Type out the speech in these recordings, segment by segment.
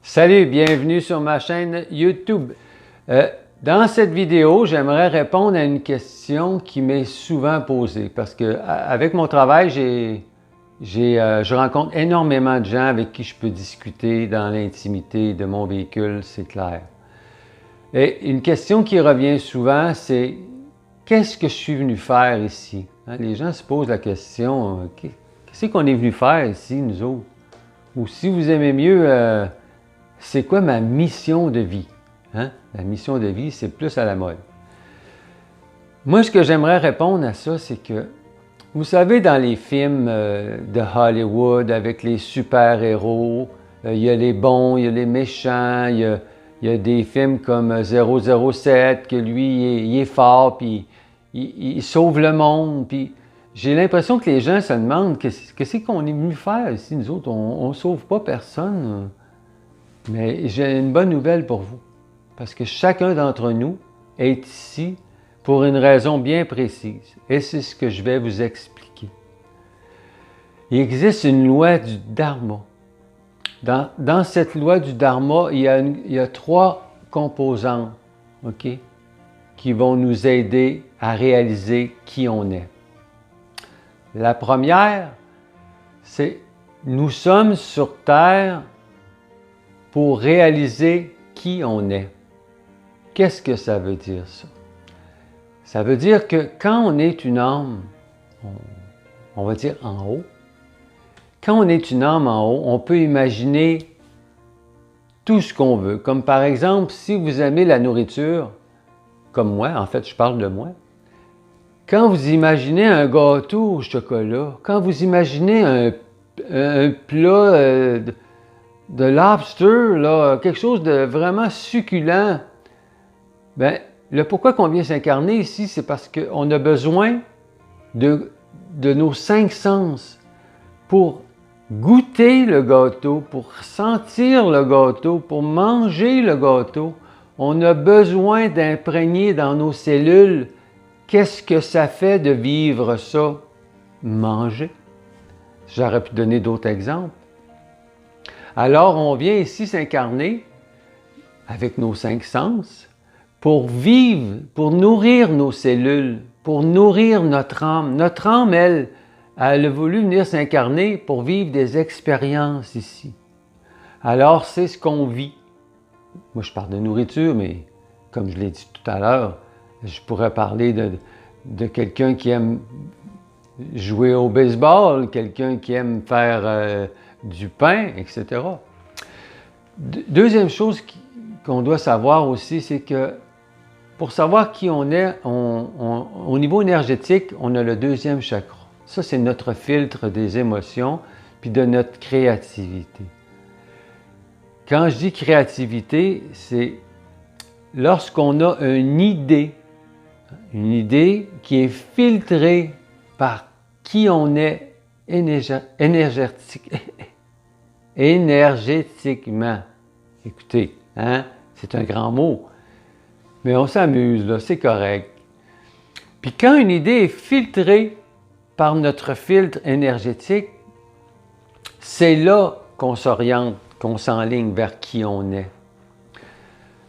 Salut, bienvenue sur ma chaîne YouTube. Dans cette vidéo, j'aimerais répondre à une question qui m'est souvent posée parce que avec mon travail, je rencontre énormément de gens avec qui je peux discuter dans l'intimité de mon véhicule, c'est clair. Et une question qui revient souvent, c'est qu'est-ce que je suis venu faire ici? Hein, les gens se posent la question, qu'est-ce qu'on est venu faire ici, nous autres? Ou si vous aimez mieux, c'est quoi ma mission de vie? Hein? La mission de vie, c'est plus à la mode. Moi, ce que j'aimerais répondre à ça, c'est que, vous savez, dans les films de Hollywood, avec les super-héros, il y a les bons, il y a les méchants, il y a des films comme 007, que lui, il est fort, puis il sauve le monde, puis j'ai l'impression que les gens se demandent qu'est-ce qu'on est venu faire ici, nous autres, on ne sauve pas personne. Mais j'ai une bonne nouvelle pour vous, parce que chacun d'entre nous est ici pour une raison bien précise, et c'est ce que je vais vous expliquer. Il existe une loi du Dharma. Dans cette loi du Dharma, il y a trois composantes, qui vont nous aider à réaliser qui on est. La première, c'est nous sommes sur Terre pour réaliser qui on est. Qu'est-ce que ça veut dire, ça? Ça veut dire que quand on est une âme, on va dire en haut, quand on est une âme en haut, on peut imaginer tout ce qu'on veut. Comme par exemple, si vous aimez la nourriture, comme moi, en fait, je parle de moi, quand vous imaginez un gâteau au chocolat, quand vous imaginez un plat de lobster, là, quelque chose de vraiment succulent, bien, le pourquoi qu'on vient s'incarner ici, c'est parce qu'on a besoin de nos cinq sens pour goûter le gâteau, pour sentir le gâteau, pour manger le gâteau. On a besoin d'imprégner dans nos cellules qu'est-ce que ça fait de vivre ça, manger. J'aurais pu donner d'autres exemples. Alors, on vient ici s'incarner avec nos cinq sens pour vivre, pour nourrir nos cellules, pour nourrir notre âme. Notre âme, elle a voulu venir s'incarner pour vivre des expériences ici. Alors, c'est ce qu'on vit. Moi, je parle de nourriture, mais comme je l'ai dit tout à l'heure, je pourrais parler de quelqu'un qui aime jouer au baseball, quelqu'un qui aime faire du pain, etc. Deuxième chose qu'on doit savoir aussi, c'est que pour savoir qui on est, au niveau énergétique, on a le deuxième chakra. Ça, c'est notre filtre des émotions puis de notre créativité. Quand je dis créativité, c'est lorsqu'on a une idée qui est filtrée par qui on est énergétiquement. Écoutez, hein? C'est un grand mot, mais on s'amuse, là, c'est correct. Puis quand une idée est filtrée par notre filtre énergétique, c'est là qu'on s'oriente, qu'on s'enligne vers qui on est.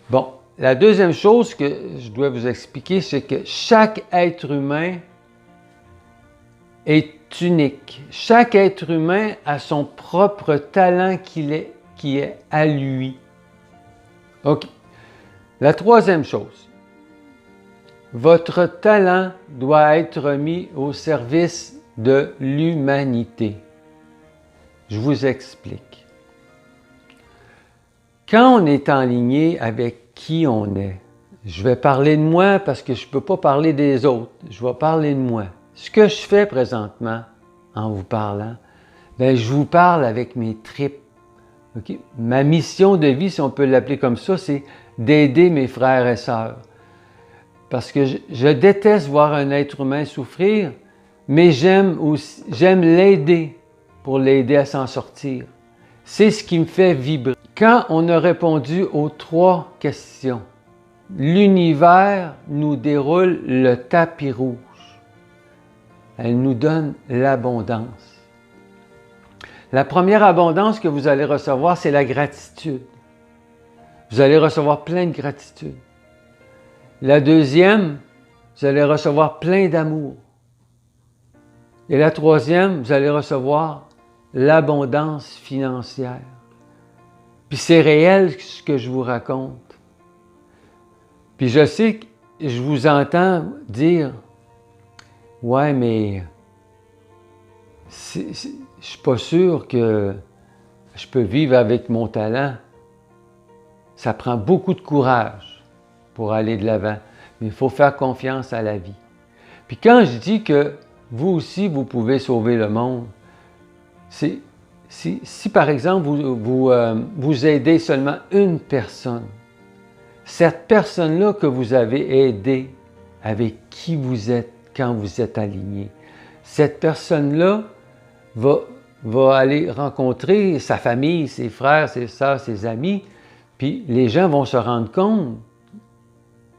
Bon, la deuxième chose que je dois vous expliquer, c'est que chaque être humain est unique. Chaque être humain a son propre talent qui est à lui. OK. La troisième chose, votre talent doit être mis au service de l'humanité. Je vous explique. Quand on est enligné avec qui on est, je vais parler de moi parce que je ne peux pas parler des autres. Je vais parler de moi. Ce que je fais présentement, en vous parlant, bien, je vous parle avec mes tripes. Okay? Ma mission de vie, si on peut l'appeler comme ça, c'est d'aider mes frères et sœurs. Parce que je déteste voir un être humain souffrir, mais j'aime l'aider pour l'aider à s'en sortir. C'est ce qui me fait vibrer. Quand on a répondu aux trois questions, l'univers nous déroule le tapis rouge. Elle nous donne l'abondance. La première abondance que vous allez recevoir, c'est la gratitude. vous allez recevoir plein de gratitude. La deuxième, vous allez recevoir plein d'amour. Et la troisième, vous allez recevoir l'abondance financière. Puis c'est réel ce que je vous raconte. Puis je sais que je vous entends dire, « Ouais, mais je ne suis pas sûr que je peux vivre avec mon talent. » Ça prend beaucoup de courage pour aller de l'avant, mais il faut faire confiance à la vie. Puis quand je dis que vous aussi, vous pouvez sauver le monde, c'est si par exemple, vous aidez seulement une personne, cette personne-là que vous avez aidée, avec qui vous êtes quand vous êtes aligné, cette personne-là va aller rencontrer sa famille, ses frères, ses sœurs, ses amis, puis les gens vont se rendre compte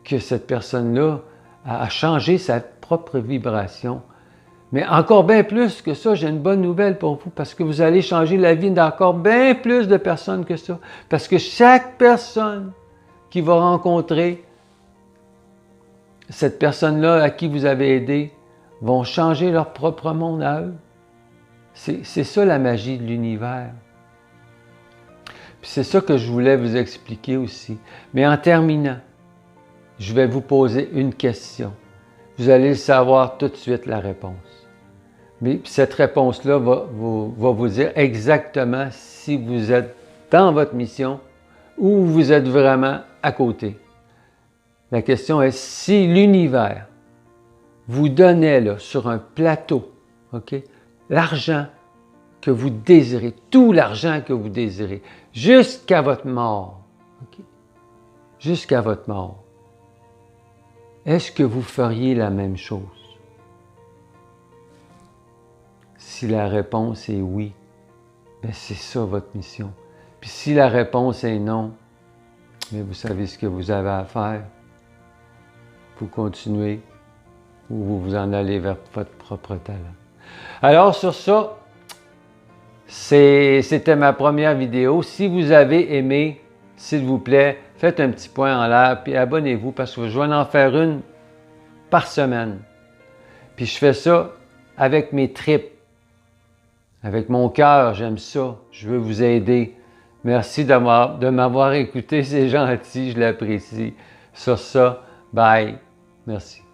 que cette personne-là a changé sa propre vibration. Mais encore bien plus que ça, j'ai une bonne nouvelle pour vous, parce que vous allez changer la vie d'encore bien plus de personnes que ça. Parce que chaque personne qui va rencontrer cette personne-là à qui vous avez aidé vont changer leur propre monde à eux. C'est ça la magie de l'univers. Puis c'est ça que je voulais vous expliquer aussi. Mais en terminant, je vais vous poser une question. Vous allez savoir tout de suite la réponse. Mais cette réponse-là va vous dire exactement si vous êtes dans votre mission ou vous êtes vraiment à côté. La question est, si l'univers vous donnait là, sur un plateau, okay, l'argent que vous désirez, tout l'argent que vous désirez, jusqu'à votre mort, okay, jusqu'à votre mort, est-ce que vous feriez la même chose? Si la réponse est oui, bien c'est ça votre mission. Puis si la réponse est non, bien vous savez ce que vous avez à faire. Vous continuez ou vous vous en allez vers votre propre talent. Alors sur ça, c'était ma première vidéo. Si vous avez aimé, s'il vous plaît, faites un petit point en l'air puis abonnez-vous parce que je vais en faire une par semaine. Puis je fais ça avec mes tripes. Avec mon cœur, j'aime ça. Je veux vous aider. Merci de m'avoir écouté. C'est gentil, je l'apprécie. Sur ça, bye. Merci.